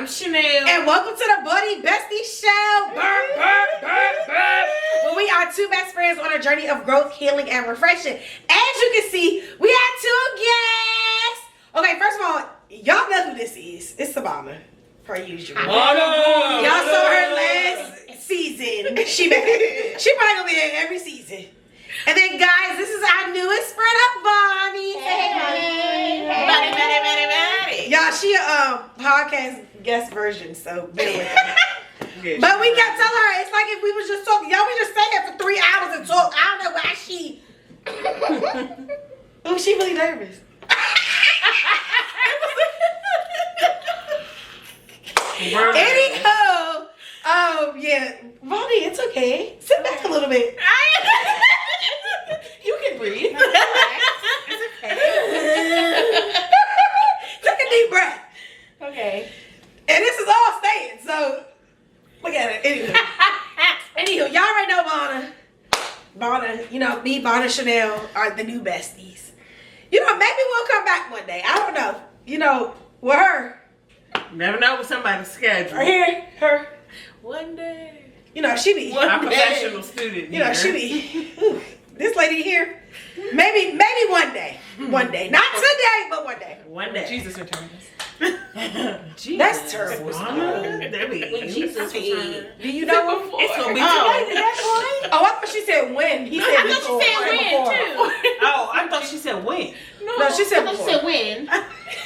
Chanel. And welcome to the Baldie Besties show. Where we are two best friends on a journey of growth, healing, and refreshing. As you can see, we have two guests. Okay, first of all, y'all know who this is. It's Sabouna, per usual. Y'all saw her last season. She back. She probably gonna be there every season. And then, guys, this is our newest friend, Avani. Hey. Y'all, she a podcast guest version, so bear with her. But we kept telling her, it's like if we was just talking. Y'all, we just stay here for 3 hours and talk. I don't know why she... Oh, she really nervous. Anyhow, yeah. Baldie, it's okay. Sit back a little bit. You can breathe. It's okay. Take a deep breath. Okay. And this is all staying, so look at it. Anywho, y'all already know Baldie, you know, me, Baldie, Chanel are the new besties. You know, maybe we'll come back one day. I don't know. You know, with her. Never know with somebody's schedule. Her. One day. You know, she be. I'm a professional student. You know, she be. This lady here. Maybe one day. One day. Not today, but one day. One day. Jesus returns. That's terrible. When Jesus returns. Do you know before? It's gonna be today. Oh, I thought she said when. He said I before. thought she said when too. Oh, I thought she said when. No, she said I thought before. she said when. I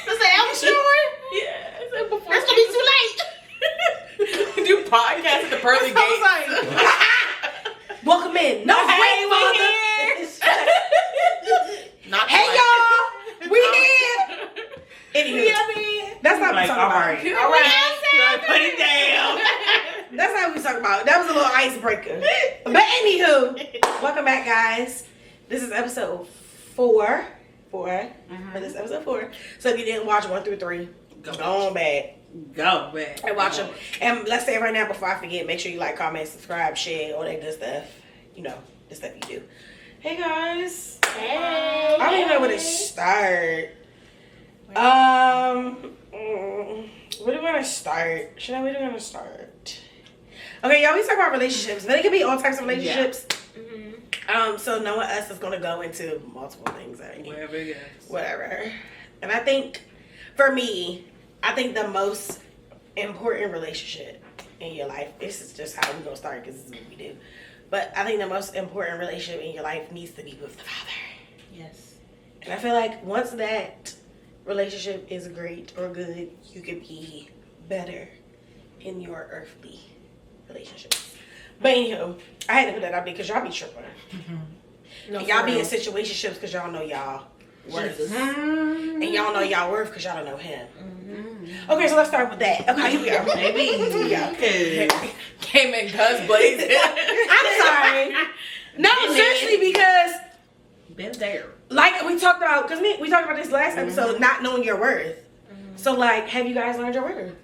said, I'm sure. Yeah, I said before. That's gonna be too late. Do podcast at the pearly gates. Welcome in. No, Hey, wait, we mother. Not Hey, twice. y'all. We here. Anywho, that's not what Like, we're all talking right. about. All right. Put it down. That's not what we're talking about. That was a little icebreaker. But anywho, welcome back, guys. This is episode 4. For this episode 4. So if you didn't watch 1 through 3, go on back. Go back. And watch them. And let's say right now before I forget, make sure you like, comment, subscribe, share, all that good stuff. You know, the stuff you do. Hey guys. Hey. I don't even know where to start. Where do we want to start? Where do we want to start? Okay, y'all, we talk about relationships, but it can be all types of relationships. Mm-hmm. So knowing us is going to go into multiple things. Wherever it goes. Whatever. And I think, for me, I think the most important relationship in your life, this is just how we're going to start because this is what we do. But I think the most important relationship in your life needs to be with the Father. Yes. And I feel like once that relationship is great or good, you can be better in your earthly relationships. But anywho, I had to put that out there because y'all be tripping. No, And y'all for be in real. situationships because y'all know y'all worth. Jesus. And y'all know y'all worth because y'all don't know him. Okay, so let's start with that. Okay, here we go. Maybe. Yeah. Okay. Came in guns blazing. I'm sorry. No, seriously, because Been there. like we talked about, because we talked about this last episode, not knowing your worth. So like, have you guys learned your worth?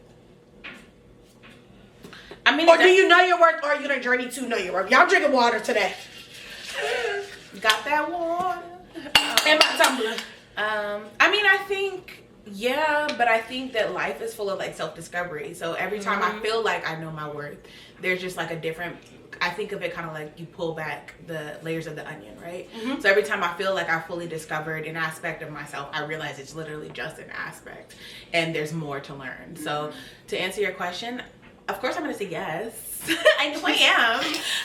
I mean, Or do you know your worth, or are you on a journey to know your worth? Y'all drinking water today. got that water? And my tumbler. I mean, I think, yeah, but I think that life is full of like self-discovery. So every time I feel like I know my worth, there's just like a different, I think of it kind of like you pull back the layers of the onion, right? So every time I feel like I've fully discovered an aspect of myself, I realize it's literally just an aspect and there's more to learn. So to answer your question, of course I'm going to say yes. I know I am.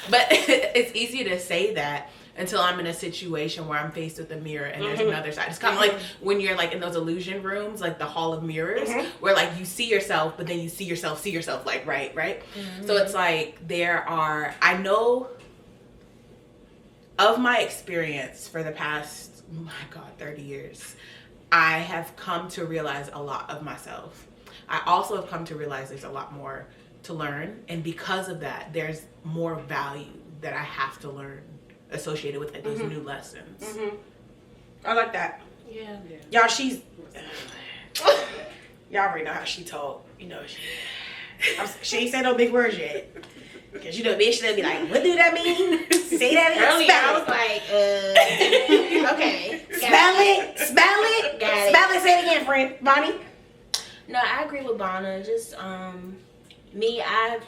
But it's easy to say that until I'm in a situation where I'm faced with a mirror and there's another side. It's kind of like when you're like in those illusion rooms, like the hall of mirrors, where like you see yourself, but then you see yourself like right? So it's like I know of my experience for the past, oh my God, 30 years, I have come to realize a lot of myself. I also have come to realize there's a lot more to learn. And because of that, there's more value that I have to learn associated with like, those new lessons. I like that. Yeah. Y'all, y'all already know how she talk. You know, she ain't said no big words yet. Because you know, bitch, they'll be like, what do that mean? Say that again. Earlier, I was like, okay. Spell it. Got it. Spell it. Say it again, friend. Bonnie. No, I agree with Bonna. Just me, I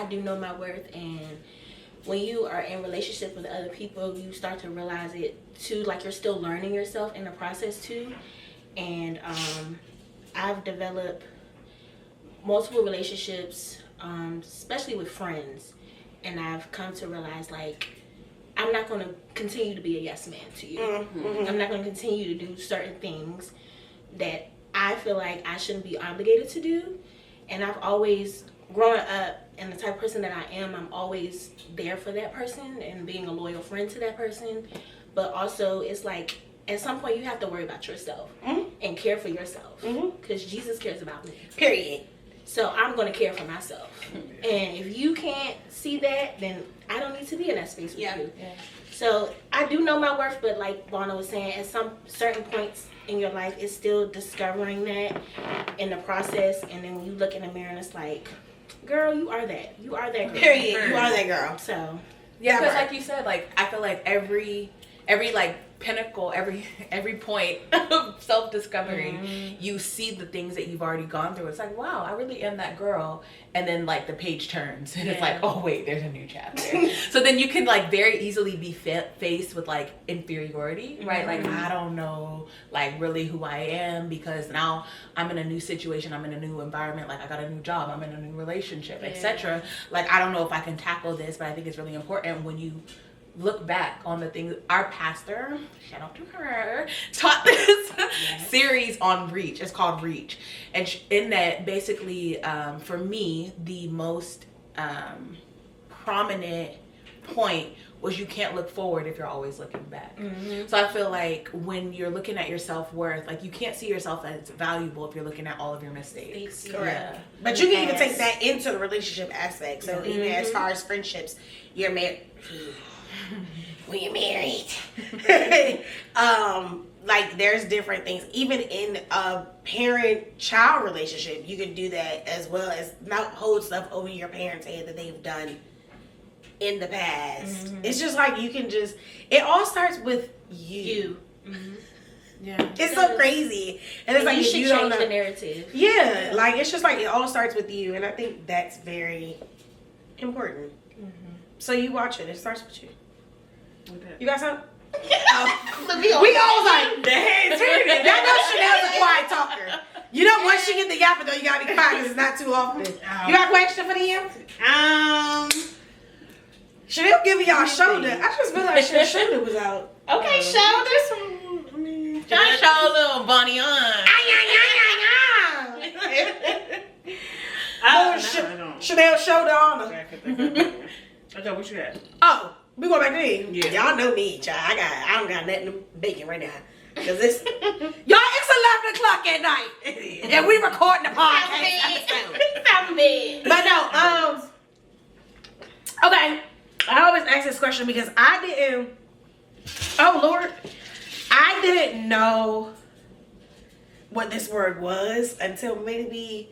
do know my worth, and when you are in relationship with other people, you start to realize it too. Like, you're still learning yourself in the process too. And I've developed multiple relationships, especially with friends, and I've come to realize, like, I'm not going to continue to be a yes man to you. Mm-hmm. I'm not going to continue to do certain things that I feel like I shouldn't be obligated to do. And I've always, growing up, and the type of person that I am, I'm always there for that person and being a loyal friend to that person. But also, it's like, at some point, you have to worry about yourself and care for yourself. Because Jesus cares about me. Period. So I'm going to care for myself. And if you can't see that, then I don't need to be in that space with you. Yeah. So I do know my worth, but like Bonna was saying, at some certain points in your life, it's still discovering that in the process. And then when you look in the mirror and it's like, girl, you are that. You are that girl. Period. You are that girl. So yeah, because like you said, like I feel like every like pinnacle, every point of self-discovery, you see the things that you've already gone through. It's like, wow, I really am that girl. And then like the page turns and it's like, oh wait, there's a new chapter. So then you can like very easily be faced with like inferiority, right? Like, I don't know like really who I am because now I'm in a new situation, I'm in a new environment, like I got a new job, I'm in a new relationship, etc. Like, I don't know if I can tackle this, but I think it's really important when you look back on the things. Our pastor, shout out to her, taught this series on Reach. It's called Reach, and in that, basically, for me, the most prominent point was you can't look forward if you're always looking back. So I feel like when you're looking at your self-worth, like you can't see yourself as valuable if you're looking at all of your mistakes. Correct. Yeah. But you can even take that into the relationship aspect. So even as far as friendships, you're married. When you're married, like there's different things. Even in a parent-child relationship, you can do that as well as not hold stuff over your parents' head that they've done in the past. It's just like you can just. It all starts with you. Yeah, it's so crazy, and it's like you should you change don't know the narrative. Yeah, like it's just like it all starts with you, and I think that's very important. So you watch it. It starts with you. Okay. You got something? We always like, the head turning. Y'all know Chanel's a quiet talker. You know, once she get the yapping though, you gotta be quiet because it's not too often. You got a question for them? Chanel giving y'all a shoulder. I just realized her shoulder was out. Okay, shoulders. Trying to show a little bunny on. Chanel shoulder on her. Okay, what you got? Oh, we going back to me. Yeah. Y'all know me, child. I don't got nothing bacon right now. Cause it's y'all, it's 11 o'clock at night. And we recording the podcast. Stop me. But no, okay. I always ask this question because I didn't know what this word was until maybe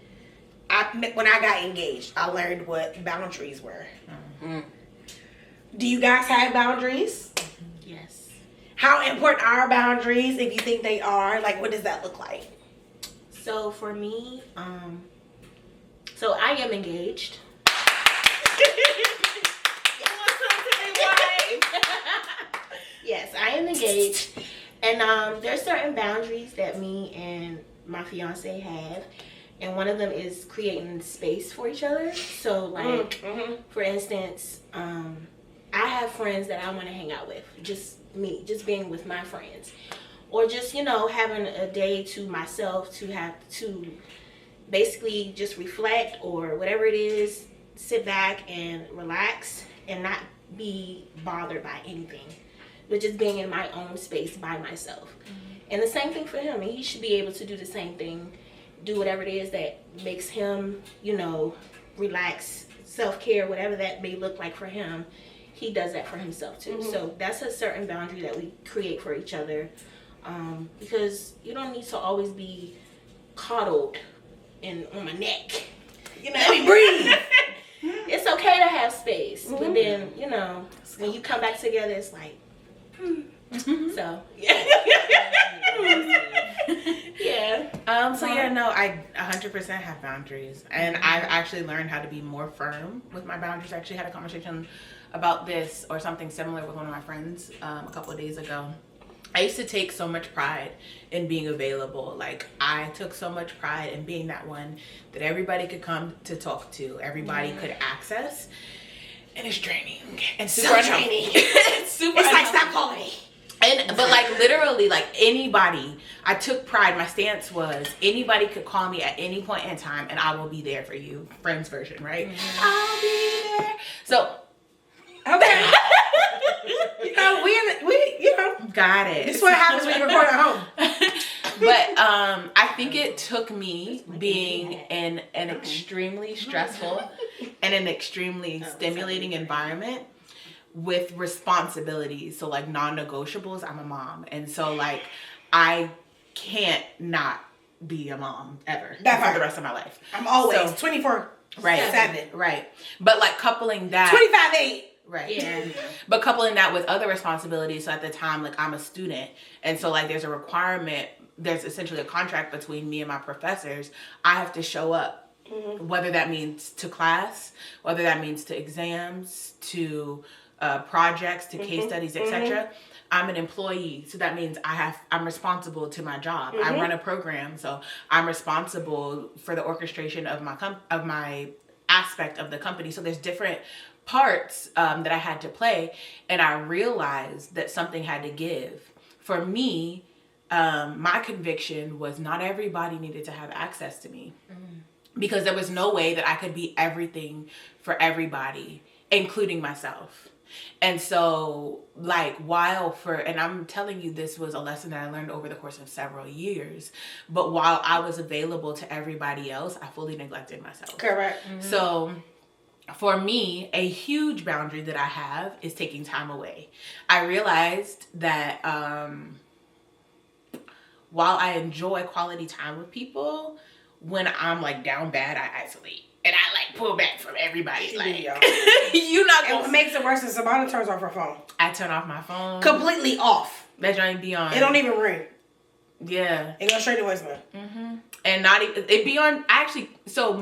when I got engaged. I learned what boundaries were. Do you guys have boundaries? Yes. How important are boundaries if you think they are? Like, what does that look like? So for me, so I am engaged. Yes, I am engaged. And there's certain boundaries that me and my fiance have. And one of them is creating space for each other. So, like, for instance, I have friends that I want to hang out with. Just me, just being with my friends. Or just, you know, having a day to myself to have to basically just reflect or whatever it is, sit back and relax and not be bothered by anything. But just being in my own space by myself. And the same thing for him. And he should be able to do the same thing. Do whatever it is that makes him, you know, relax, self-care, whatever that may look like for him. He does that for himself too. So that's a certain boundary that we create for each other. Because you don't need to always be coddled and on my neck. You know, let me breathe. It's okay to have space. But then, you know, when you come back together, it's like, so. Yeah. So yeah, no, I 100% have boundaries, and I've actually learned how to be more firm with my boundaries. I actually had a conversation about this or something similar with one of my friends a couple of days ago. I used to take so much pride in being available. Like, I took so much pride in being that one that everybody could come to talk to, everybody could access, and it's draining and super draining. It's super. It's like, stop calling me. But like literally, like anybody, I took pride. My stance was anybody could call me at any point in time, and I will be there for you. Friends version, right? I'll be there. So, okay. we got it. This is what happens when you record at home. But I think it took me being in an extremely stressful and an extremely stimulating environment with responsibilities. So like non-negotiables, I'm a mom. And so like I can't not be a mom ever for the rest of my life. I'm always 24/7. Right. But like coupling that 25/8. Right. Yeah. But coupling that with other responsibilities. So at the time, like I'm a student. And so like there's a requirement, there's essentially a contract between me and my professors. I have to show up, whether that means to class, whether that means to exams, to projects, to case studies, etc. I'm an employee, so that means I'm responsible to my job. I run a program, so I'm responsible for the orchestration of my aspect of the company. So there's different parts that I had to play, and I realized that something had to give. For me, my conviction was not everybody needed to have access to me, because there was no way that I could be everything for everybody, including myself. And so like and I'm telling you, this was a lesson that I learned over the course of several years, but while I was available to everybody else, I fully neglected myself. Correct. So for me, a huge boundary that I have is taking time away. I realized that while I enjoy quality time with people, when I'm like down bad, I isolate. And I like pull back from everybody. Like, you not gonna. And what makes it worse is Sabouna turns off her phone. I turn off my phone. Completely off. That joint be on. It don't even ring. Yeah. It goes straight to voicemail. And not even, it be on, actually, so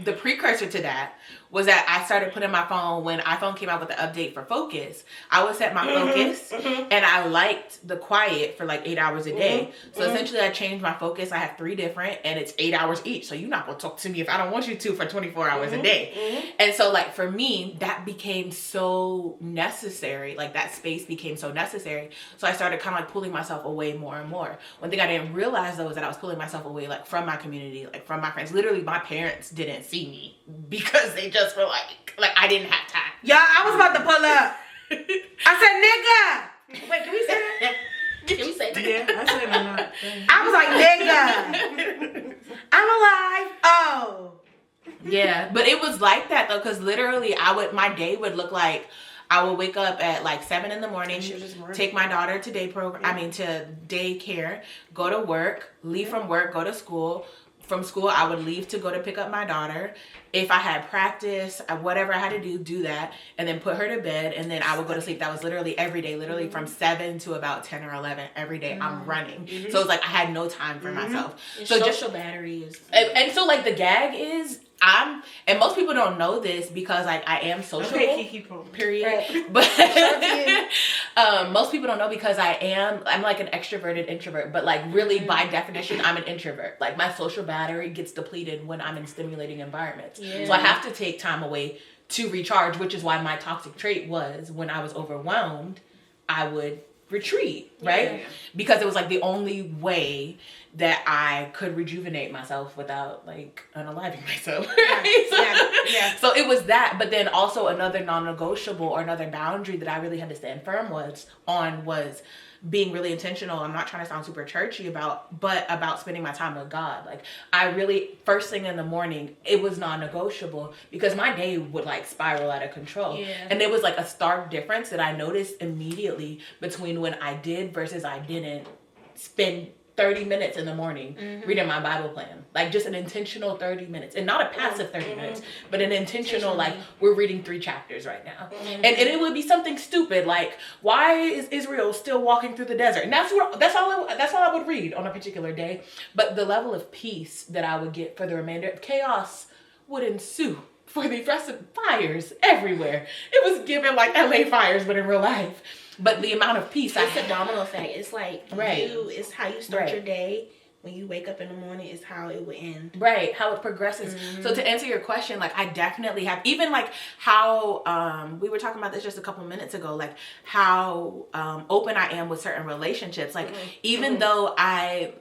the precursor to that was that I started putting my phone, when iPhone came out with the update for focus, I would set my focus, and I liked the quiet for like 8 hours a day. So essentially I changed my focus. I have 3 different, and it's 8 hours each. So you're not going to talk to me if I don't want you to for 24 hours a day. And so like for me, that became so necessary. Like that space became so necessary. So I started kind of like pulling myself away more and more. One thing I didn't realize though is that I was pulling myself away like from my community, like from my friends. Literally my parents didn't see me because they just were like I didn't have time. Y'all, I was about to pull up. I said, nigga. Wait, can we say that? Can we say that? Yeah, I said it not. I was like, nigga. I'm alive. Oh. Yeah, but it was like that though, because literally my day would look like I would wake up at like 7 in the morning, take my daughter to to daycare, go to work, leave from work, go to school. From school, I would leave to go to pick up my daughter. If I had practice, whatever I had to do that, and then put her to bed, and then I would go to sleep. That was literally every day, literally from 7 to about 10 or 11 every day. I'm running. So it's like I had no time for myself. So social battery is... And so like the gag is, and most people don't know this because like I am sociable, period. Right. But most people don't know because I'm like an extroverted introvert, but like really by definition, I'm an introvert. Like my social battery gets depleted when I'm in stimulating environments. Yeah. So I have to take time away to recharge, which is why my toxic trait was when I was overwhelmed, I would retreat, right? Yeah. Because it was like the only way that I could rejuvenate myself without like unaliving myself. Right? Yeah. So it was that, but then also another non-negotiable or another boundary that I really had to stand firm was being really intentional. I'm not trying to sound super churchy about spending my time with God. Like I really, first thing in the morning, it was non-negotiable because my day would like spiral out of control. Yeah. And there was like a stark difference that I noticed immediately between when I did versus I didn't spend 30 minutes in the morning reading my Bible plan. Like just an intentional 30 minutes. And not a passive 30 minutes, but an intentional, like, we're reading 3 chapters right now. And it would be something stupid like, why is Israel still walking through the desert? And that's all I would read on a particular day. But the level of peace that I would get for the remainder of chaos would ensue for the rest of fires everywhere. It was given like LA fires, but in real life. But the amount of peace it's a domino effect. It's like right. It's how you start your day. When you wake up in the morning, is how it would end. Right, how it progresses. So to answer your question, like I definitely have, even like how we were talking about this just a couple minutes ago, like how open I am with certain relationships. Like even though I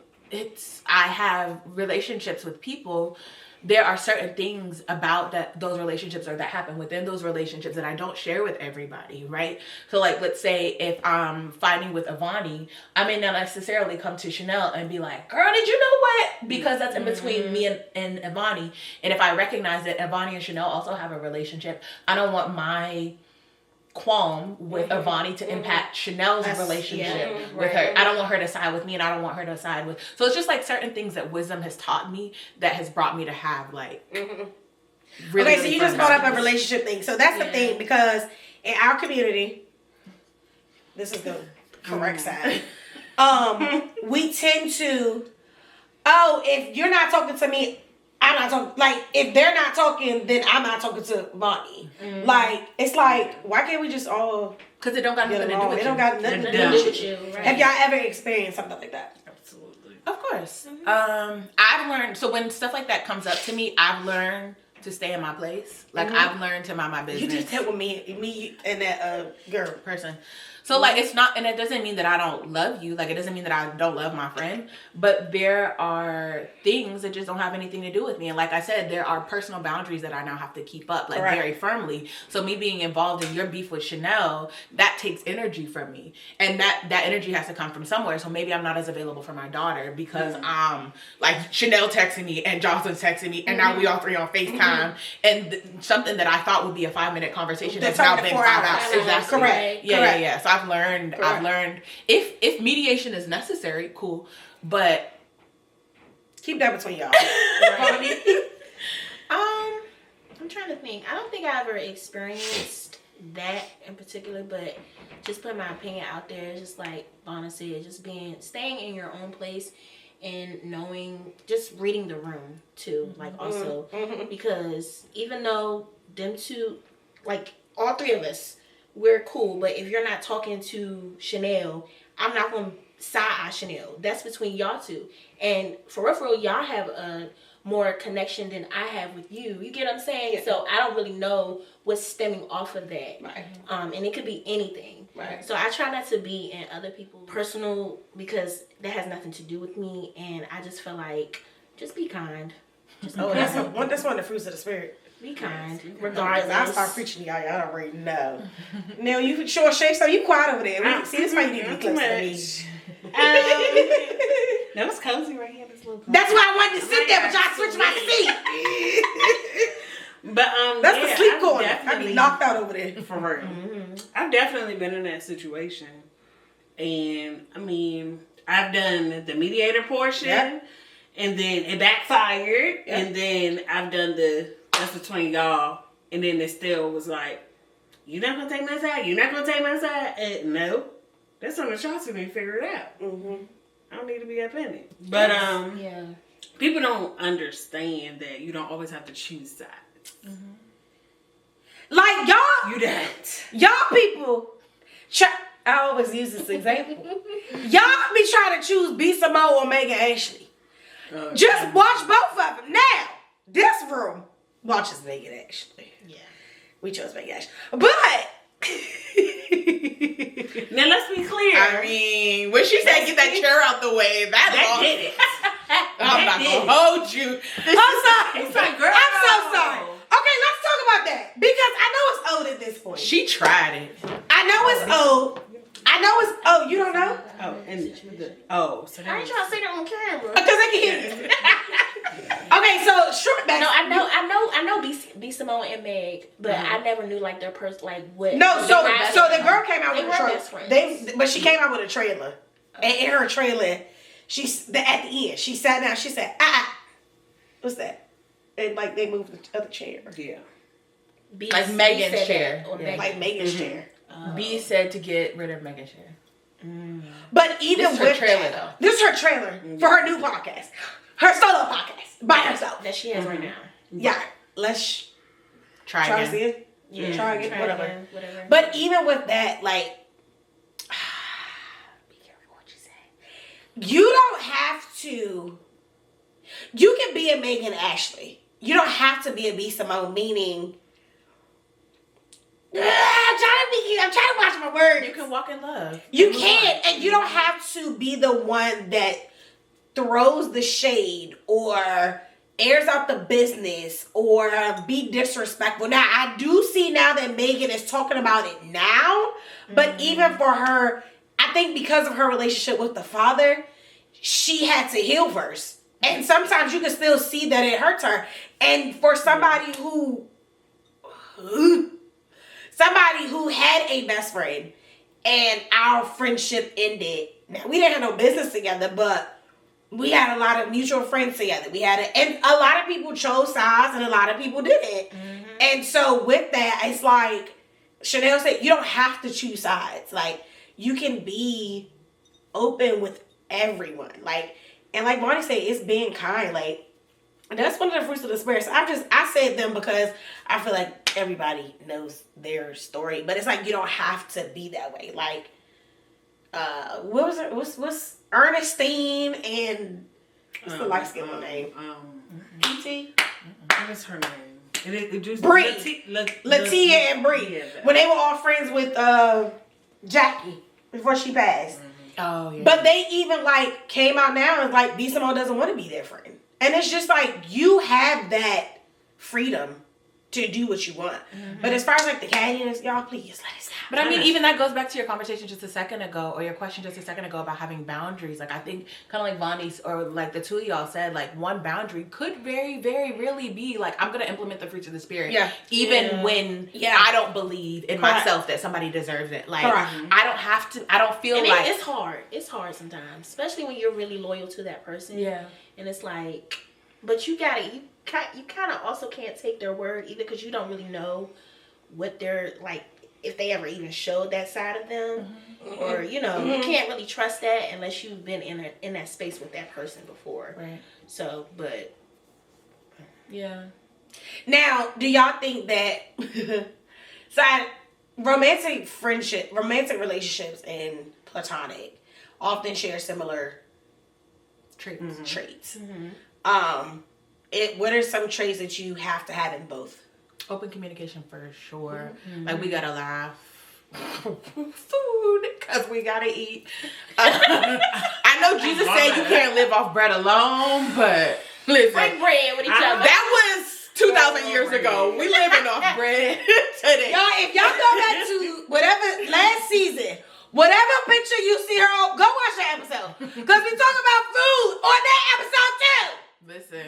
have relationships with people, there are certain things about those relationships or that happen within those relationships that I don't share with everybody, right? So like, let's say if I'm fighting with Avani, I may not necessarily come to Chanel and be like, girl, did you know what? Because that's in between me and Avani. And if I recognize that Avani and Chanel also have a relationship, I don't want my qualm with Avani to impact Chanel's relationship with her. I don't want her to side with me, and I don't want her to side with. So it's just like certain things that wisdom has taught me that has brought me to have like. Really, okay, so you just brought up a relationship thing. So that's the thing, because in our community, this is the correct side. We tend to, if you're not talking to me, I'm not talking. Like, if they're not talking, then I'm not talking to Bonnie. Like, it's like, why can't we just all? Because it don't got nothing to do with you. It don't got nothing to do with you. Right. Have y'all ever experienced something like that? Absolutely. Of course. I've learned. So when stuff like that comes up to me, I've learned to stay in my place. Like I've learned to mind my business. You just did with me and that girl person. So like it's not, and it doesn't mean that I don't love you. Like it doesn't mean that I don't love my friend. But there are things that just don't have anything to do with me. And like I said, there are personal boundaries that I now have to keep up, like very firmly. So me being involved in your beef with Chanel, that takes energy from me, and that energy has to come from somewhere. So maybe I'm not as available for my daughter because like Chanel texting me and Jocelyn's texting me, and now we all 3 on FaceTime, and something that I thought would be a 5-minute conversation has now been 5 hours. Exactly. Correct. Yeah. So I've learned if mediation is necessary, cool, but keep that between y'all. I'm trying to think. I don't think I ever experienced that in particular, but just putting my opinion out there, just like Vonna said, just staying in your own place and knowing, just reading the room too, like also, because even though them two, like all 3 of us, we're cool, but if you're not talking to Chanel, I'm not going to side-eye Chanel. That's between y'all 2. And for real, y'all have a more connection than I have with you. You get what I'm saying? Yeah. So I don't really know what's stemming off of that. Right. And it could be anything. Right. So I try not to be in other people's personal, because that has nothing to do with me. And I just feel like, just be kind. That's one of the fruits of the spirit. Be kind, regardless. I'll start preaching to y'all. Y'all already know. Now you sure shake, so you quiet over there. See, this why you need to be close to me. That was cozy right here. This little. That's why I wanted to sit there, but y'all switched my seat. But that's the sleep corner. I be knocked out over there. For real. I've definitely been in that situation, and I mean, I've done the mediator portion, and then it backfired, and then I've done that's between y'all, and then it still was like, you're not gonna take my side. You're not gonna take my side. No, that's on the shots to me. Figure it out. I don't need to be up in it. But people don't understand that you don't always have to choose sides. Like y'all, you don't. Y'all people. I always use this example. Y'all be trying to choose B. Simone or Megan Ashley. Just watch both of them. Now, this room watches Megan Ashley. Yeah. We chose Megan Ashley. But now let's be clear. I mean, when she said get that chair out the way, that did it. I'm not gonna hold you. I'm sorry. It's like, girl, I'm so sorry. Okay, let's talk about that. Because I know it's old at this point. She tried it. I know it's old. You don't know? So I ain't trying to say that on camera. Because I can hear you. Okay, so short back. No, I know B. Simone and Meg, but I never knew like their person, like what. No, so the girl came out with a best trailer. But she came out with a trailer, and in her trailer, at the end, she sat down. She said, what's that? And like they moved the other chair. Yeah. B, Like B Megan's said chair. that, or Yeah. Megan. Like Megan's chair. B said to get rid of Megan's chair. But even This is her with trailer, that, though. This is her trailer for her new podcast. Her solo podcast by herself. that she has right now. Yeah. Let's Try try again. again. Yeah. Try again. Whatever. Again, whatever. But even with that, like, be careful what you say. You don't have to. You can be a Megan Ashley. You don't have to be a B Simone. Meaning, I'm trying to watch my words. You can walk in love. You can, and you don't have to be the one that throws the shade or airs out the business or be disrespectful. Now, I do see now that Megan is talking about it now, but even for her, I think because of her relationship with the father, she had to heal first. And sometimes you can still see that it hurts her. And for somebody who had a best friend and our friendship ended. Now, we didn't have no business together, but we had a lot of mutual friends together. And a lot of people chose sides and a lot of people didn't. And so with that, it's like Chanel said, you don't have to choose sides. Like, you can be open with everyone. Like, and like Bonnie said, it's being kind. Like, that's one of the fruits of the spirit. So I said them because I feel like everybody knows their story. But it's like, you don't have to be that way. Like, what was it? What's Ernestine and what's the light skin one name? PT? What is her name? It just Bree. Latia and Bree. Yeah, when they were all friends with Jackie before she passed. Oh, yeah. But they even like came out now and like B Simone doesn't want to be their friend. And it's just like you have that freedom to do what you want. But as far as like the cattiness, y'all please let us know. But I mean, even that goes back to your conversation just a second ago, or your question just a second ago about having boundaries. Like, I think kind of like Vonnie's, or like the two of y'all said, like one boundary could very, very really be like, I'm going to implement the fruits of the spirit. Yeah. Even when I don't believe in myself that somebody deserves it. Like, I don't have to, I don't feel and like. it's hard. It's hard sometimes, especially when you're really loyal to that person. Yeah. And it's like, but you kind of also can't take their word either, because you don't really know what they're like, if they ever even showed that side of them, or you can't really trust that unless you've been in that space with that person before. Right. So, but yeah. Now, do y'all think that romantic relationships and platonic often share similar traits? What are some traits that you have to have in both? Open communication for sure. Like, we gotta laugh. Food, because we gotta eat. I know Jesus said you can't live off bread alone, but listen. break bread with each other. That was 2,000 years ago. We living off bread today. Y'all, if y'all go back to whatever last season, whatever picture you see her on, go watch that episode. Because we talk about food on that episode too. Listen.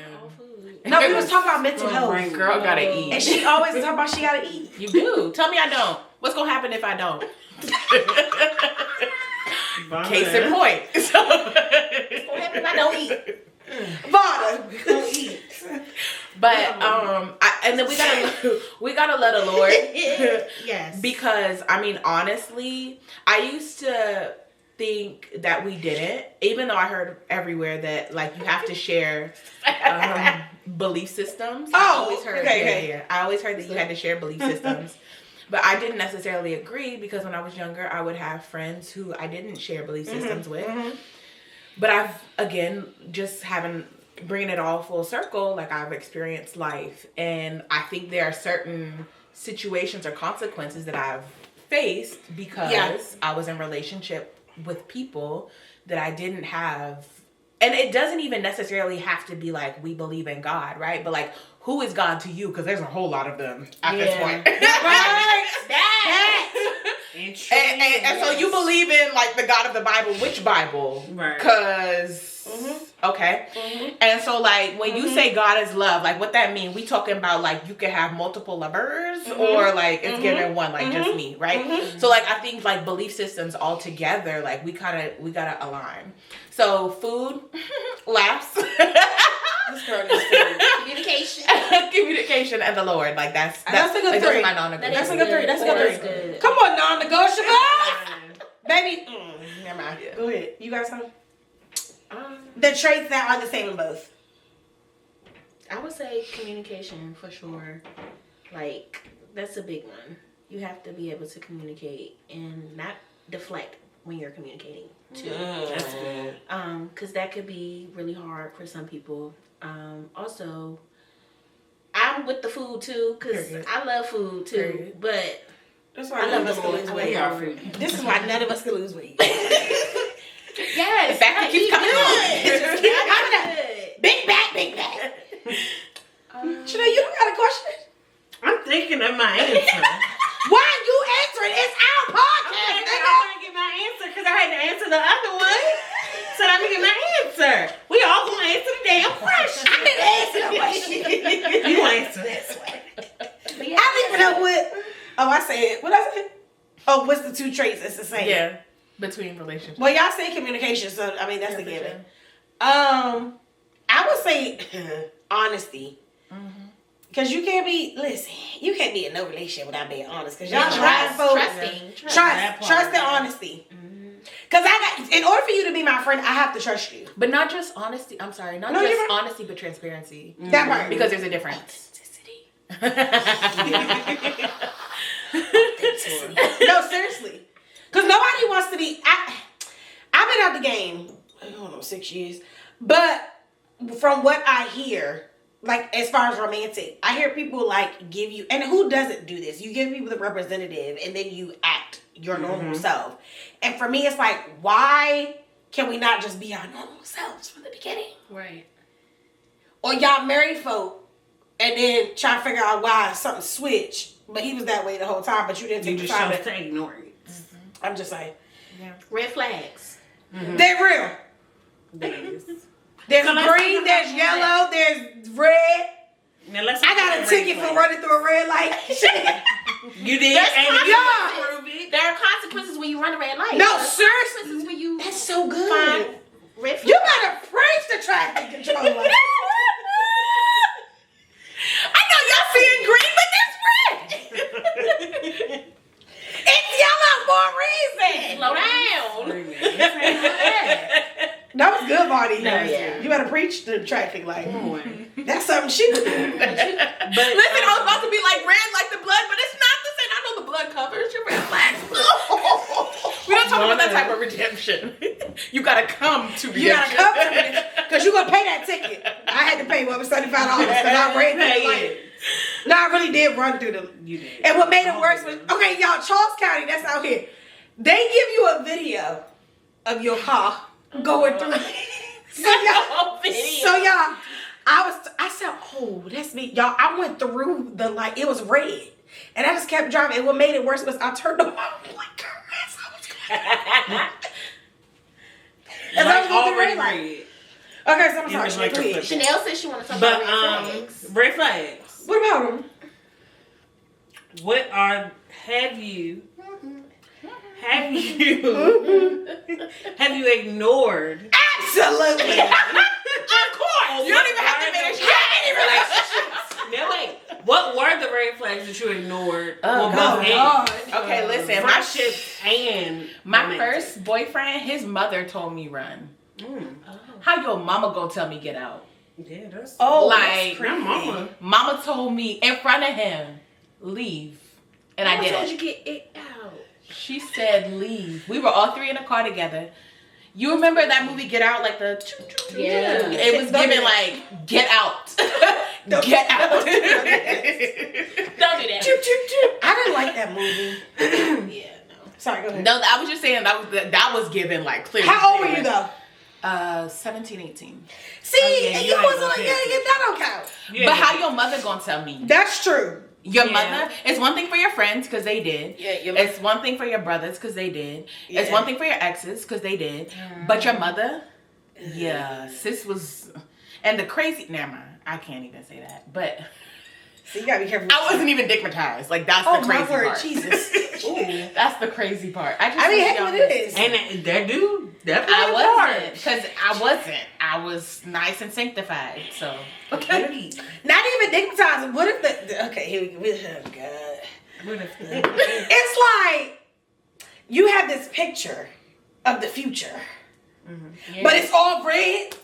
No, we was talking about mental health. Girl gotta eat. And she always talk about she gotta eat. You do. Tell me I don't. What's gonna happen if I don't? Case in point. What's gonna happen if I don't eat? Vada, we gonna eat. But and then we gotta let the Lord. Yes. Because I mean, honestly, I used to think that we didn't, even though I heard everywhere that like you have to share belief systems. I always heard that you had to share belief systems. But I didn't necessarily agree, because when I was younger, I would have friends who I didn't share belief systems with. But I've, again, just bringing it all full circle, like I've experienced life. And I think there are certain situations or consequences that I've faced because I was in relationship with people that I didn't have. And it doesn't even necessarily have to be like, we believe in God, right? But like, who is God to you? Because there's a whole lot of them at this point. And so you believe in like the God of the Bible. Which Bible? Right. Because Okay. And so like when you say God is love, like what that mean? We talking about like you can have multiple lovers or like it's given one, like just me, right? So like I think like belief systems all together, like we gotta align. So food, laughs. This girl needs food. Communication and the Lord. Like that's a good like, three. My non-negotiable. That's a good three. That's a good three. Good. Come on, non-negotiable. Baby. Never mind. Yeah. Go ahead. You guys have the traits that are the same in both. I would say communication for sure. Like, that's a big one. You have to be able to communicate and not deflect when you're communicating too. That's good. Because that could be really hard for some people. Also, I'm with the food too, because I love food too. But that's why none of us can lose weight. Food. This is why none of us can lose weight. yes, In fact, it keeps coming Just keep coming up. Big back, big back. Chanel, you got a question? I'm thinking of my answer. Why are you answering? It's our podcast. I'm trying to get my answer because I had to answer the other one. So let me get my answer. We all gonna answer the damn question. I didn't answer the question. You answer this one. I don't even know what. Oh, I said what I said. Oh, what's the two traits? It's the same. Yeah. Between relationships. Well, y'all say communication, so I mean that's a given. I would say honesty. Because you can't be in no relationship without being honest. Because y'all trying folks. Trust and honesty. Because in order for you to be my friend, I have to trust you. But not just honesty. I'm sorry. Not just honesty, but transparency. That part. Because there's a difference. No, seriously. Because nobody wants to be. I've been out the game, I don't know, 6 years. But from what I hear, like as far as romantic, I hear people like give you, and who doesn't do this? You give people the representative and then you act your normal self. And for me, it's like, why can we not just be our normal selves from the beginning? Right. Or y'all married folk and then try to figure out why something switched, but he was that way the whole time, but you didn't take the time to ignore it. I'm just saying. Yeah. Red flags. They're real. There's green, there's yellow, there's red. Now let's I got a ticket for running through a red light. You did? There are consequences when you run a red light. No, seriously. Consequences when you That's so good. find red flags. You better preach the traffic controller. I know y'all seeing green, but that's red. It's yellow for a reason. Slow down. That was good, Baldie. No, yeah. You better preach the traffic light. That's something she would do. But listen, I was about to be like red like the blood, but it's not the same. I know the blood covers your red flags. We don't talk about that type of redemption. You gotta come to redemption. You gotta come to me because you're gonna pay that ticket. I had to pay $75 because I ran through the light. No, I really did run through them. You did. And what made it worse was, okay, y'all, Charles County, that's out here. They give you a video of your car going through. So y'all, I said, oh, that's me. Y'all, I went through the light. It was red. And I just kept driving. And what made it worse was I turned on my blinker as I was going. As I was going through the red light. Okay, so I'm sorry. Like Please. Chanel said she wanted to talk about red flags. Red flags. What about them? Have you ignored? Absolutely. Of course. You don't even have to finish any relationships. No, wait. What were the red flags that you ignored? Oh, God. Okay, listen. Friendships and my romantic. first boyfriend, his mother told me run. How your mama gonna tell me get out? Yeah, that's Like my mama told me in front of him, leave. And I did told it. you get it out. She said leave. We were all three in a car together. You remember that movie Get Out? Like the Yeah. It was given like get out. Get out. Don't do that. I didn't like that movie. Yeah, no. Sorry, go ahead. No, I was just saying that was given like clearly. How old were you though? 17, 18. See, yeah, and you you ain't wasn't gonna like, care. yeah, that don't count. Yeah. But how your mother gonna tell me? That's true. Your Yeah. mother, it's one thing for your friends because they did. Yeah, It's one thing for your brothers because they did. It's Yeah. one thing for your exes because they did. But your mother, Yeah, sis was, and the crazy. Never mind. I can't even say that. But So you gotta be careful. I wasn't even dickmatized. Like that's the crazy my word, part. Jesus. Ooh, that's the crazy part. I mean, heck, what it is. And that dude definitely I wasn't. wasn't, because I wasn't. I was nice and sanctified. So okay. Not even digmatized. What if the okay? Here we go. Oh God. What if It's like you have this picture of the future, but it's all red.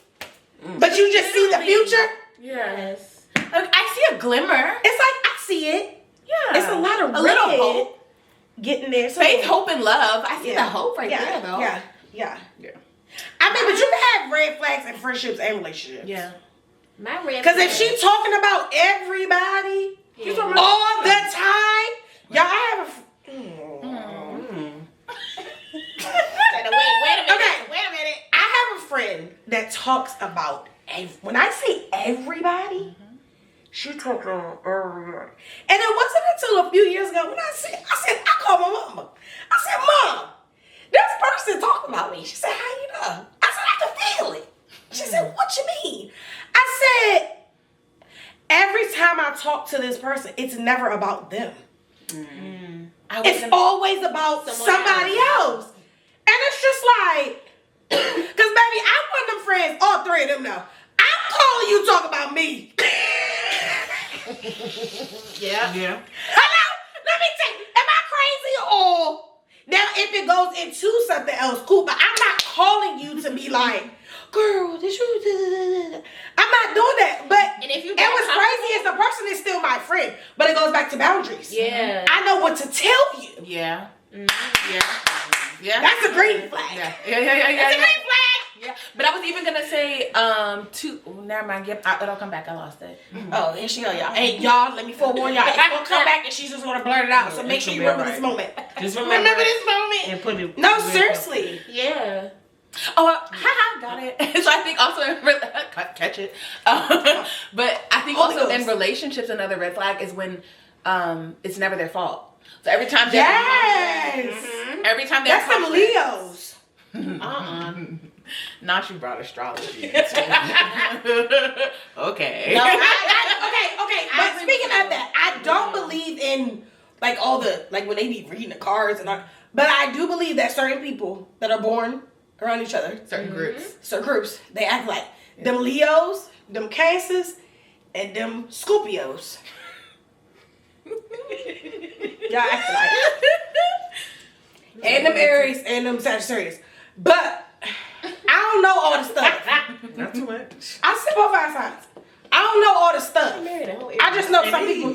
But you just see the future. Yes. I see a glimmer. It's like I see it. Yeah. It's a lot of a red little hope. getting there. So Faith, hope, and love. I see the hope right there, though. Yeah. I mean, but you can have red flags in friendships and relationships. Yeah. My red Because if flag- she's talking about everybody all the time, y'all, I have a. Wait a minute. Okay. Wait a minute. I have a friend that talks about when I say everybody, she talks about everybody. And it wasn't until a few years ago when I called my mama. I said, Mom, this person talking about me. She said, how you know? I said, I can feel it. She said, what you mean? I said, every time I talk to this person, it's never about them. It's always about somebody else. And it's just like, because baby, I'm one of them friends, all three of them know. I'm calling you talk about me. Yeah. Hello? Let me tell you, am I crazy or now if it goes into something else, cool, but I'm not calling you to be like, girl, this you. I'm not doing that. But And if you and what's crazy is the person is still my friend, but it goes back to boundaries. Yeah. I know what to tell you. Yeah. Yeah. That's a green flag. Yeah. That's a green flag. Yeah. But I was even gonna say, never mind. Yep, it'll come back. I lost it. Oh, here she go, y'all. Hey, y'all, let me forewarn y'all. It's gonna come back and she's just gonna blurt it out. So make sure you remember this moment. Just Remember this moment. and put it. No, seriously. Yeah. Oh, got it. So I think also catch it. But I think Holy also Ghost. in relationships, another red flag is when it's never their fault. So every time they're every time they're That's some Leos. Not you brought astrology. Okay. No, okay. But speaking of that, I don't believe in like all the like when they be reading the cards and all. But I do believe that certain people that are born around each other, Certain groups. they act like them Leos, them Cancers, and them Scorpios. Y'all act like and them Aries and them Sagittarius. But I don't know all the stuff. Not too much. I sit both sides. I don't know all the stuff. I just know some people.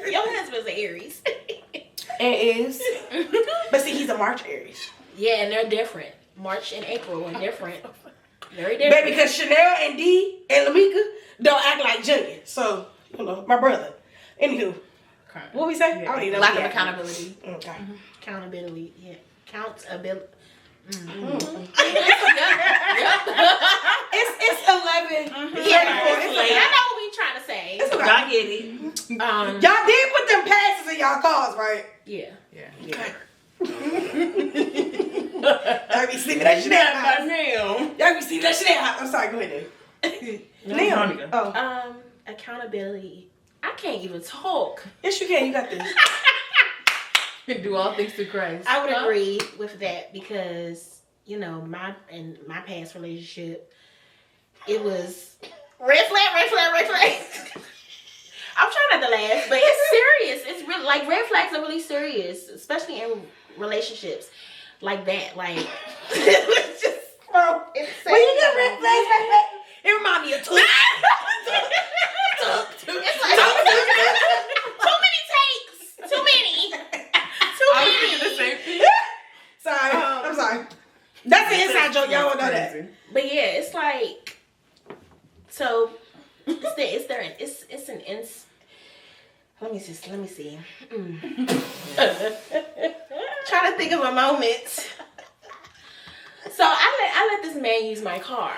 Your husband's an Aries. It is. But see, he's a March Aries. Yeah, and they're different. March and April are different. Very different. Baby, because Chanel and Dee and Lamika don't act like Junior. So, you know, my brother. Anywho, what we say? I don't even know. Lack of accountability. Okay. Accountability. Yeah. Countability. It's 11. Yeah. It's I know what we trying to say. It's okay. Y'all get it. Y'all did put them passes in y'all cars, right? Yeah. Y'all be sleeping that shit out. Y'all be sleeping that shit out. I'm sorry, go ahead. Neil. Oh. Accountability. I can't even talk. Yes, you can. You got this. Do all things through Christ. I would agree with that because, you know, my past relationship, it was red flag. I'm trying not to laugh, but it's serious. It's really like red flags are really serious, especially in relationships like that. Like it's just Bro, when you get red flags, it reminds me of two. It's like too many takes. Too many. I was thinking the same thing. Sorry, I'm sorry. That's an inside joke. Y'all won't know that. But yeah, it's like so. Let me see. Trying to think of a moment. So I let this man use my car.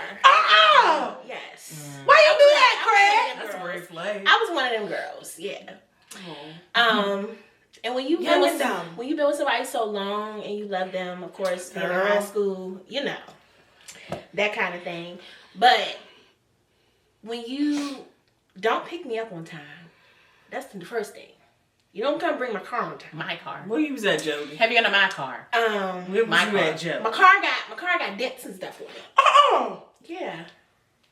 Yes. Why you do that, Craig? That's a red flag. I was one of them girls. Yeah. And when you've been with somebody so long and you love them, of course, they're in high school, you know. that kind of thing. But when you don't pick me up on time, that's the first thing. You don't come bring my car on time. My car. Where you was at, Jody? Have you gone to my car? Where was you at, Jody? My car got dents and stuff on it. Oh. Yeah.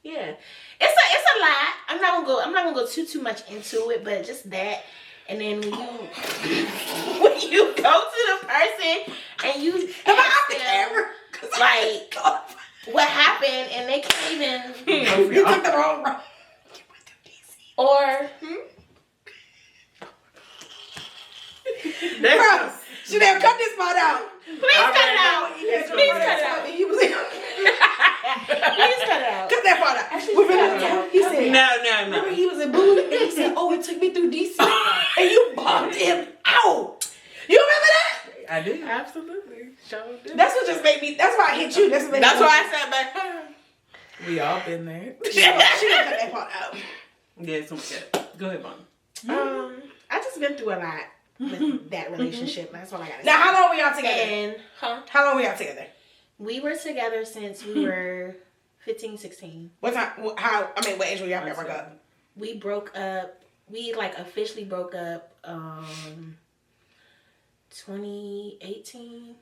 It's a lot. I'm not gonna go too much into it, but just that. And then when you go to the person and you ask them, like, what happened, and they can't even. You took the wrong road. Or. Bro, Chanel, cut this part out. Please cut it out. Please cut it out. Please cut it out. Cut that part out. He said, No. remember he was in Boone and he said, oh, it took me through DC. And you bombed him out. You remember that? I do. Absolutely. Sure do. That's what just made me, that's why I hit you. That's why I said back. We all been there. She didn't cut that part out. Yeah, go ahead, Bonnie. I just been through a lot with that relationship. That's all I gotta say. Now, how long were y'all together? And, How long were y'all together? we were together since we were 15, 16. What time, what age were y'all broke up? We broke up. We officially broke up 2018,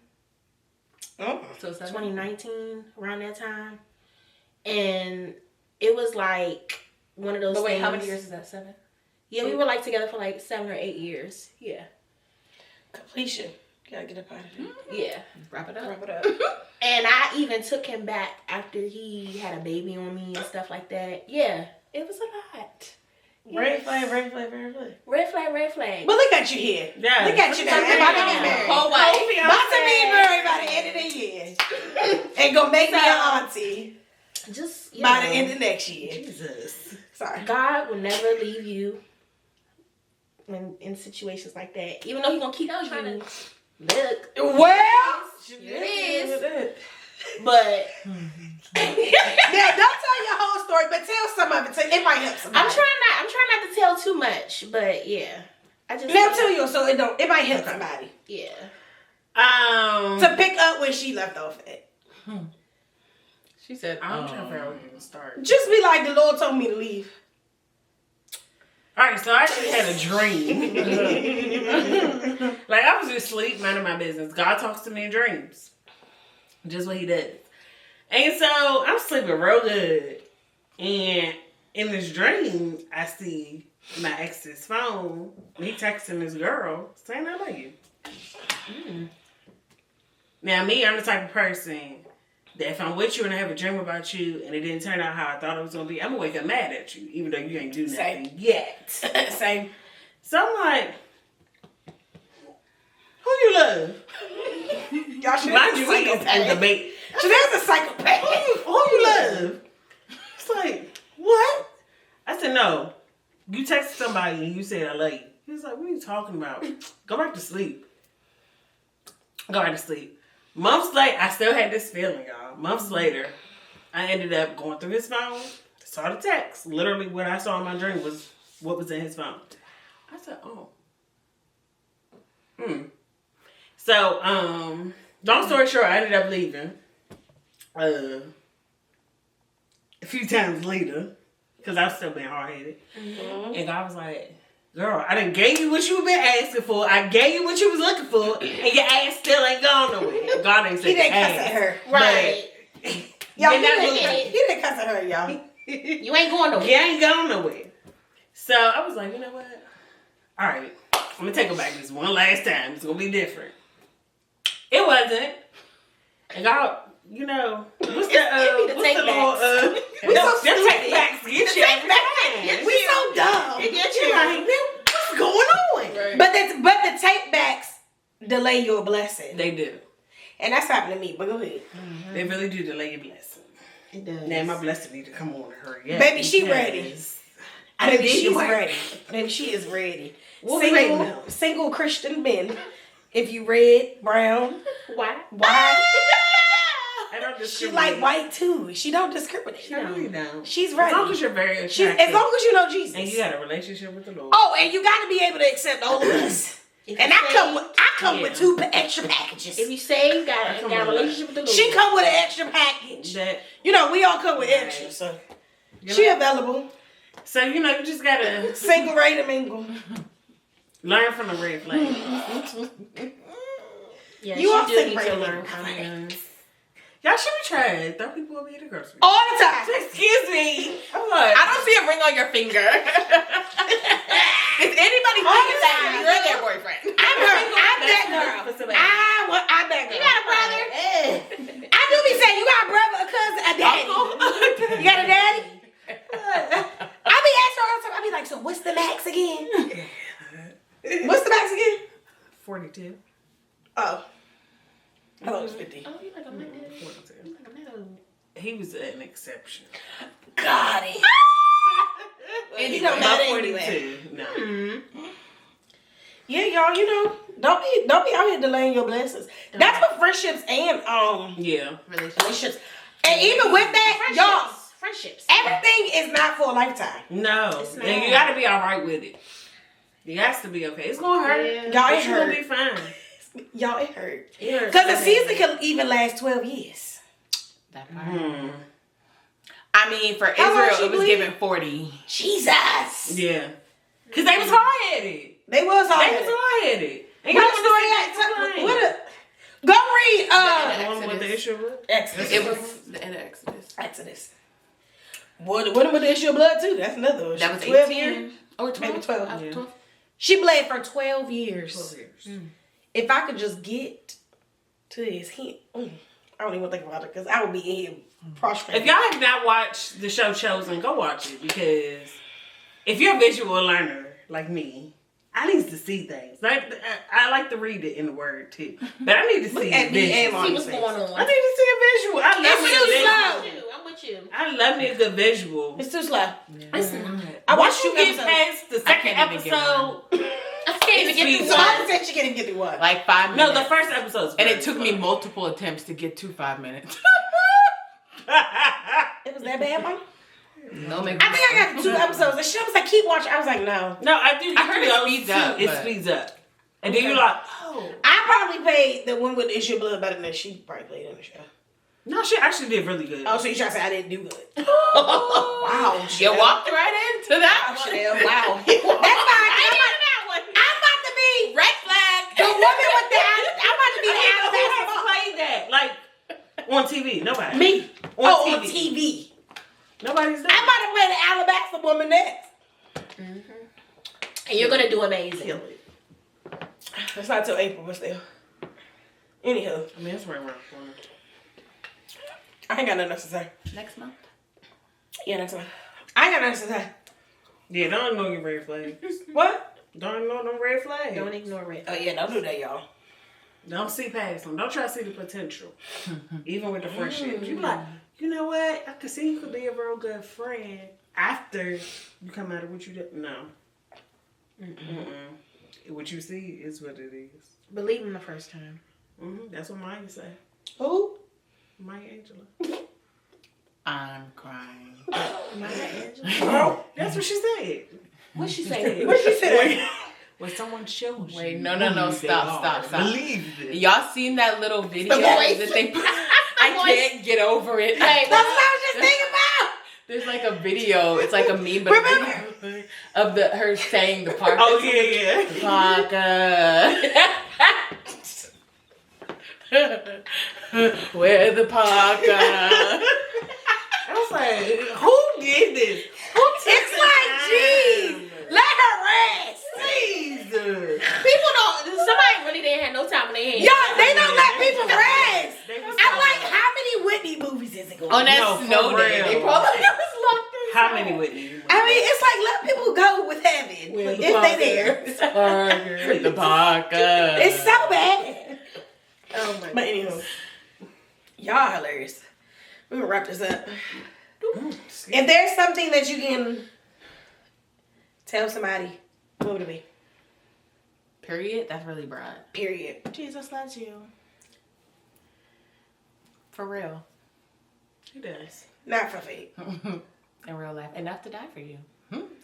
Oh. So 2019, around that time. And it was like one of those But wait, things. how many years is that? 7? Yeah, we were together for 7 or 8 years. Yeah. Completion. Gotta get up out of there. Yeah. Wrap it up. Wrap it up. And I even took him back after he had a baby on me and stuff like that. Yeah. It was a lot. Red flag. Red flag. But look at you here. Yeah. Look at you now. About to be married. Whole wife. About to be married by the end of the year. And gonna make me an auntie Just by the end of next year. Jesus. Sorry. God will never leave you when in situations like that. Even though He's gonna keep trying to look. Well, It is. But yeah, don't tell your whole story, but tell some of it. So it might help somebody. I'm trying not to tell too much. But yeah, I just Now tell you so it might help somebody. Yeah. To pick up where she left off at. She said, I'm trying to figure out where to start. Just be like, the Lord told me to leave. Alright, so I actually had a dream. I was just asleep, minding my business. God talks to me in dreams. Just what He does. And so I'm sleeping real good. And in this dream, I see my ex's phone. Me texting this girl saying I love you. Now me, I'm the type of person that if I'm with you and I have a dream about you and it didn't turn out how I thought it was going to be, I'm going to wake up mad at you, even though you ain't do nothing yet. Same. So I'm like, who you love? Y'all should Mind have you, we in debate. Chanel's a psychopath. Who you love? It's like, what? I said, no. You texted somebody and you said I love you. He was like, what are you talking about? Go back to sleep. Go back to sleep. Months later, I still had this feeling, y'all. Months later, I ended up going through his phone, saw the text. Literally, what I saw in my dream was what was in his phone. I said, oh. So, long story short, I ended up leaving. A few times later, because I was still being hard-headed. And God was like, girl, I done gave you what you been asking for. I gave you what you was looking for, and your ass still ain't gone nowhere. God ain't said He didn't ass. cuss at her. Right. Y'all, he didn't- didn't cuss at her, y'all. You ain't going nowhere. You ain't gone nowhere. So I was like, you know what? All right, I'm gonna take her back this one last time. It's gonna be different. It wasn't. And God, you know, what's the take little We so them stupid. take backs get you. We so dumb. It gets You're you. like, what's going on? Right. But the take backs delay your blessing. They do. And that's happened to me, but go ahead. They really do delay your blessing. It does. Now my blessing need to come on to her. Yeah, Baby, she ready. Baby, she's ready. ready. Baby, she is ready. What we waiting Single, on? single Christian men. If you red, brown, Why? white. I don't She discriminate. like white too. She don't discriminate. I really don't. She's As ready. long as you're very She, attractive. as long as you know Jesus. and you got a relationship with the Lord. Oh, and you got to be able to accept all of us. If And you I come come with 2 extra packages. If you say you got a relationship with the Lord. She come with an extra package. You know, we all come with extra, so she available. So, you know, you just gotta single rate and mingle. Learn from the red flags. Yeah, you all do single need to rate learn from them. Y'all should be trying. Throw people over here to grocery. All the time. Excuse me. I'm like, I don't see a ring on your finger. If anybody thinks that, you're their boyfriend. I'm that girl. I'm that girl. You got a brother? I do be saying, you got a brother, a cousin, a daddy. You got a daddy? I be asking her all the time. I be like, so what's the max again? What's the max again? 42. Oh. I thought it was 50. Oh, you like a man? 42. He was an exception. Got it. And you don't matter anyway. No. Yeah, y'all, you know, don't be out here delaying your blessings. That's for friendships and relationships. And even with that, y'all, friendships. everything is not for a lifetime. No. And you gotta be alright with it. You has to be okay. It's gonna hurt. Y'all, but it you're gonna hurt. be fine. Y'all, it hurt. It hurts Because so the season can even last 12 years. That part. I mean, for How long Israel, she it was bleed? given 40. Jesus. Yeah. Cause they was hard-headed. They was hard. They was hard-headed. And What story at? Go read the one with the issue with? Exodus. It was the end of Exodus. Exodus. What with the issue of blood too? That's another one. That was 12 18 years. or 12. Maybe 12. Yeah. 12. She bled for 12 years. 12 years. If I could just get to his hint, I don't even think about it because I would be in here prostrate. If y'all have not watched the show Chosen, go watch it because if you're a visual learner like me, I need to see things. Like I like to read it in the word too, but I need to see it visual. See what's going on. I need to see a visual. I love me a visual. I'm with you. I love me a good visual. It's too slow. It's not. I Once watched you 2 get episodes. past the second can't even get episode, I can't even get through So one. I said she can't even get through one. Like 5 minutes. no, the first episode's And very it took me slow. multiple attempts to get to 5 minutes. It was that bad, Mom? No, I think I got 2 episodes. And she was like, keep watching. I was like, no. No, I do. I heard it those speeds too. up, It but- speeds up, and then you're like, oh. I probably paid the one with the issue of blood better than she probably played on the show. No, she actually did really good. Oh, so you trying to say I didn't do good? Wow. You Chanel. walked right into that. Wow, Chanel. Wow. That's fine. I'm about to be Red flag. the woman with the. I'm about to be the Who alabaster has box. played that? Like on TV? Nobody. Me. On On TV. Nobody's done. I'm about to play the alabaster woman next. And you're gonna do amazing. It's not till April, but still. Anywho, I mean, it's right around the corner. I ain't got nothing else to say. Next month. Yeah, next one. I ain't got nothing to say. Yeah, don't ignore your red flags. What? Don't ignore them red flags. Don't ignore it. Oh yeah, don't do that, y'all. Don't see past them. Don't try to see the potential. Even with the friendships. You be like, you know what? I could see you could be a real good friend after you come out of what you did. No. What you see is what it is. Believe him the first time. That's what Maya say. Who? Maya Angela. I'm crying. Maya Angelou. That's what she said. What she say? What she said? When someone shows you. Wait, no. who they Stop. are, Believe it. Y'all seen that little video The voice. that they put? I can't get over it. That's what I was just thinking about. There's like a video. It's like a meme, but Remember? of her saying the park. Oh, yeah. Parka. Where the parka? I was like, who did this? Who took It's like, geez, let her rest. Jesus. People don't. Somebody really didn't have no time in their hands. Y'all, they don't let people rest. They was I'm like, how many Whitney movies is it going? On that No, for snow day, real. they probably was locked in. How many Whitney? I mean, it's like let people go with heaven With the if parka. they there. The parka. It's so bad. Oh my. But anyway, y'all hilarious. We're gonna wrap this up. If there's something that you can tell somebody, what would it be? Period. That's really broad. Period. Jesus loves you. For real. He does. Not for fake. In real life. Enough to die for you.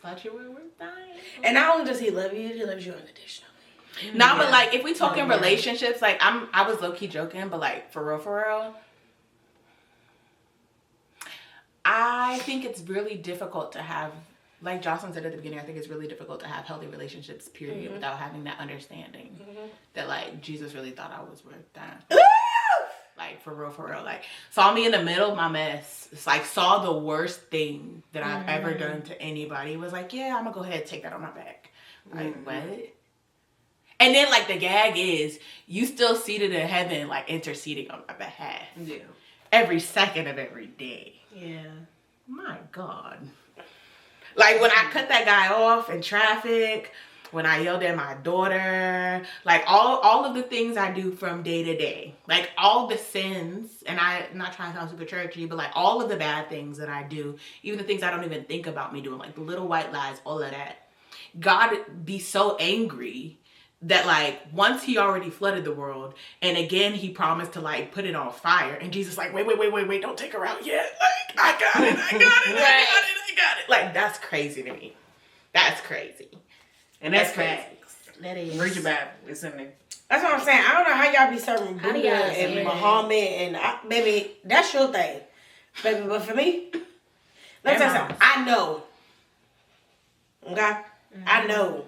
Thought you were worth dying. And not only does he love you, he loves you unconditionally. No, but like if we talking relationships, like I was low key joking, but like for real, I think it's really difficult to have, like Jocelyn said at the beginning, I think it's really difficult to have healthy relationships, period, without having that understanding that like Jesus really thought I was worth that. Like for real, like saw me in the middle of my mess. It's like saw the worst thing that I've ever done to anybody. Was like, yeah, I'm gonna go ahead and take that on my back. Like what? And then like the gag is you still seated in heaven, like interceding on my behalf. Yeah. Every second of every day. Yeah. My God. Like when I cut that guy off in traffic, when I yelled at my daughter, like all of the things I do from day to day, like all the sins, and I'm not trying to sound super churchy, but like all of the bad things that I do, even the things I don't even think about me doing, like the little white lies, all of that. God be so angry that like once he already flooded the world, and again he promised to like put it on fire, and Jesus like wait, don't take her out yet. Like I got it. Like that's crazy to me. That's crazy. And that's crazy. facts. That is. Read your Bible. It's in there. That's what I'm saying. I don't know how y'all be serving How do Buddha y'all and say Muhammad and baby, that's your thing, baby. But for me, let me tell you something. I know. Okay, I know.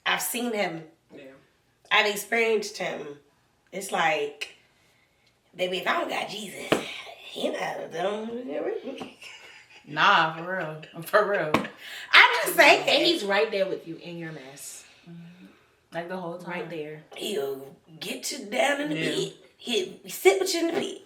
I've seen him. Yeah. I've experienced him. It's like, baby, if I don't got Jesus, he not done. Nah, for real. I'm just saying. And he's right there with you in your mess. Like the whole time. Right there. He'll get you down in the pit. He'll sit with you in the pit.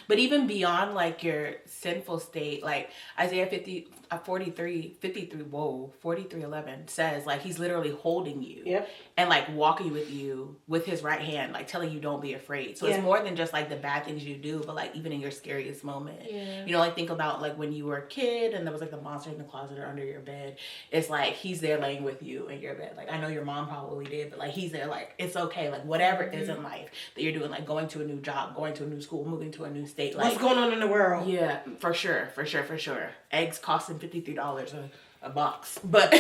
But even beyond like your sinful state, like Isaiah 43:11 says like he's literally holding you and like walking with you with his right hand, like telling you don't be afraid. So it's more than just like the bad things you do, but like even in your scariest moment. You know, like think about like when you were a kid and there was like the monster in the closet or under your bed. It's like he's there laying with you in your bed. Like I know your mom probably did, but like he's there like it's okay. Like whatever it is in life that you're doing, like going to a new job, going to a new school, moving to a new state. Like, what's going on in the world? Yeah, for sure. Eggs costing $53 a box. But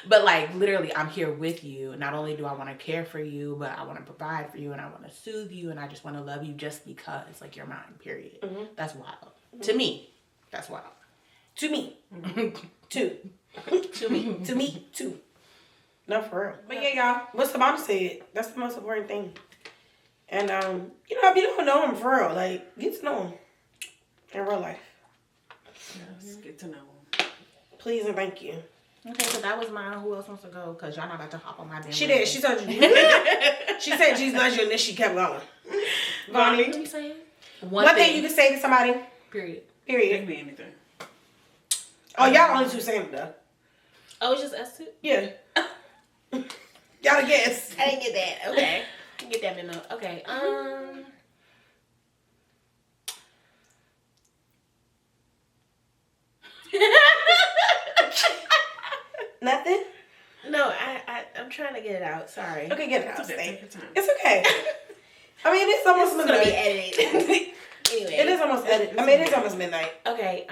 like literally I'm here with you. Not only do I want to care for you, but I want to provide for you and I want to soothe you and I just want to love you just because like you're mine, period. That's wild. To me, that's wild. To me. To me, too. No, for real. But yeah, y'all, what's the Bible said? That's the most important thing. And, you know, if you don't know him for real, like, get to know him in real life. Yes, get to know him. Please and thank you. Okay, so that was mine. Who else wants to go? Because y'all not about to hop on my damn She did. She told you. She said Jesus loves you and then she kept going. Bonnie. What are you saying? One thing you can say to somebody. Period. It can be anything. Oh, y'all only two saying it though. Oh, it's just us two? Yeah. Y'all guess. I didn't get that. Okay. Get that memo. Okay. Nothing? No, I'm trying to get it out. Sorry. Okay, get it out. Take Stay. your time. It's okay. I mean, it's almost This is gonna be midnight. edited. Anyway. It is almost edited. I mean, it is almost midnight. Okay.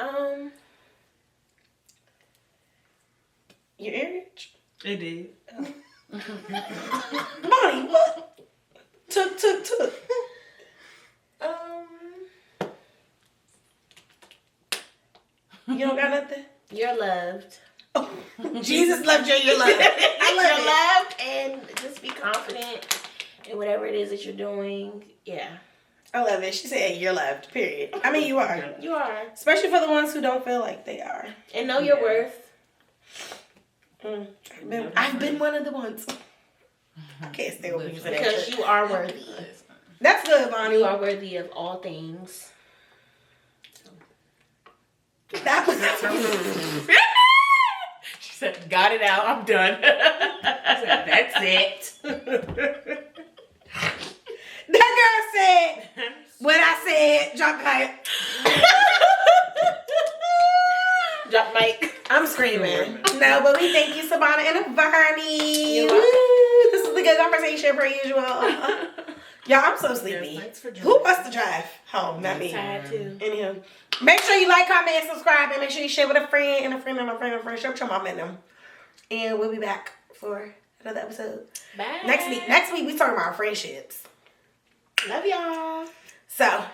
Your ear itch? It did. Bonnie, what? Took. You don't got nothing? You're loved. Oh, Jesus loved you. You're loved. I love You're it. loved, and just be confident in whatever it is that you're doing. Yeah. I love it. She said you're loved, period. I mean, you are. You are. Especially for the ones who don't feel like they are. And know your worth. I've been one of the ones. I can't stay over here for that. Because you are worthy. That's good, Bonnie. You are worthy of all things. That was She said, got it out. I'm done. That's it. That girl said what I said. Drop mic. Drop mic. I'm screaming. No, but we thank you, Sabouna and Avani. You're Woo, welcome. this is a good conversation per usual. Y'all, I'm so sleepy. Yes, thanks for joining. Who wants to drive home? Not me. Tired too. Anyhow, make sure you like, comment, and subscribe, and make sure you share with a friend and a friend and a friend and a friend. Show your mom and them. And we'll be back for another episode. Bye. Next week we talking about friendships. Love y'all. So,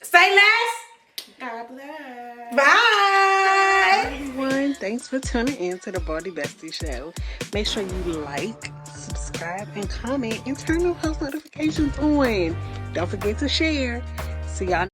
say less. God bless. Bye. Everyone, thanks for tuning in to the Baldie Besties show. Make sure you like, subscribe, and comment, and turn those post notifications on. Don't forget to share. See y'all.